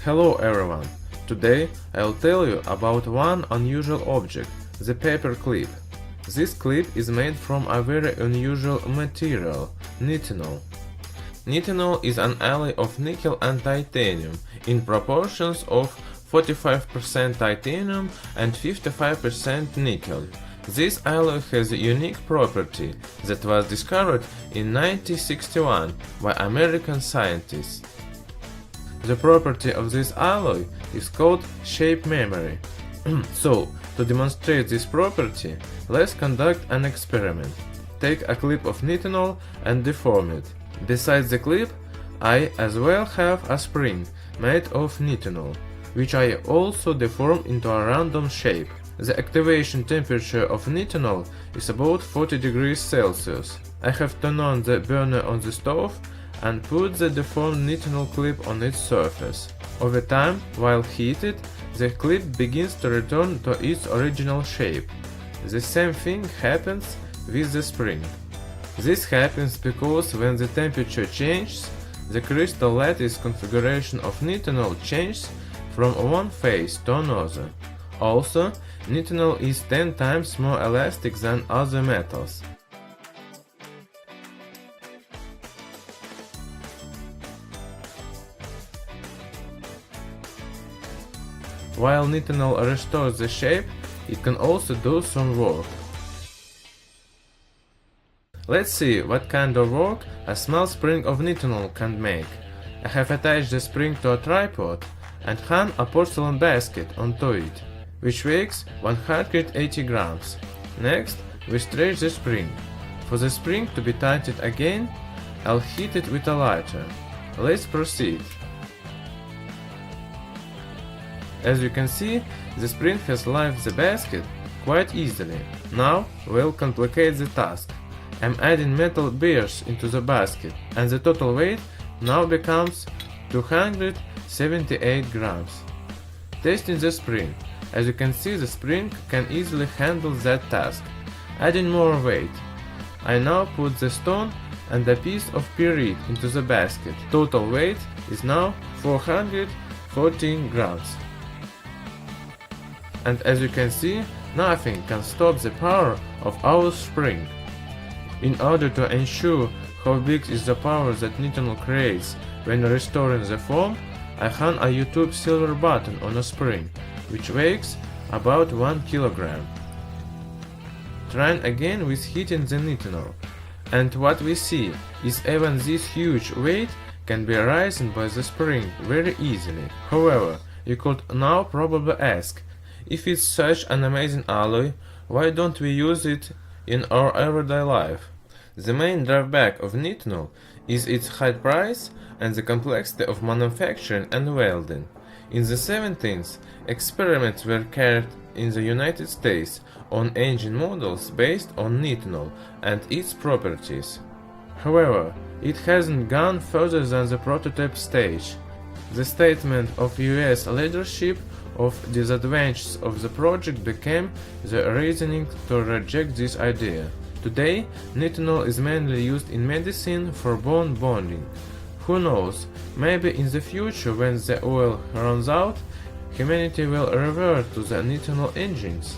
Hello everyone! Today I'll tell you about one unusual object, the paper clip. This clip is made from a very unusual material, nitinol. Nitinol is an alloy of nickel and titanium in proportions of 45% titanium and 55% nickel. This alloy has a unique property that was discovered in 1961 by American scientists. The property of this alloy is called shape memory. So, to demonstrate this property, let's conduct an experiment. Take a clip of nitinol and deform it. Besides the clip, I as well have a spring made of nitinol, which I also deform into a random shape. The activation temperature of nitinol is about 40 degrees Celsius. I have turned on the burner on the stove and put the deformed nitinol clip on its surface. Over time, while heated, the clip begins to return to its original shape. The same thing happens with the spring. This happens because when the temperature changes, the crystal lattice configuration of nitinol changes from one phase to another. Also, nitinol is 10 times more elastic than other metals. While nitinol restores the shape, it can also do some work. Let's see what kind of work a small spring of nitinol can make. I have attached the spring to a tripod and hung a porcelain basket onto it, which weighs 180 grams. Next, we stretch the spring. For the spring to be tightened again, I'll heat it with a lighter. Let's proceed. As you can see, the spring has left the basket quite easily. Now we'll complicate the task. I'm adding metal bears into the basket, and the total weight now becomes 278 grams. Testing the spring. As you can see, the spring can easily handle that task. Adding more weight. I now put the stone and a piece of pyrit into the basket. Total weight is now 414 grams. And as you can see, nothing can stop the power of our spring. In order to ensure how big is the power that nitinol creates when restoring the form, I hung a YouTube silver button on a spring, which weighs about 1 kilogram. Trying again with heating the nitinol, and what we see is even this huge weight can be risen by the spring very easily. However, you could now probably ask, if it's such an amazing alloy, why don't we use it in our everyday life? The main drawback of nitinol is its high price and the complexity of manufacturing and welding. In the 70s, experiments were carried in the United States on engine models based on nitinol and its properties. However, it hasn't gone further than the prototype stage. The statement of US leadership of disadvantages of the project became the reasoning to reject this idea. Today, nitinol is mainly used in medicine for bone bonding. Who knows, maybe in the future when the oil runs out, humanity will revert to the nitinol engines.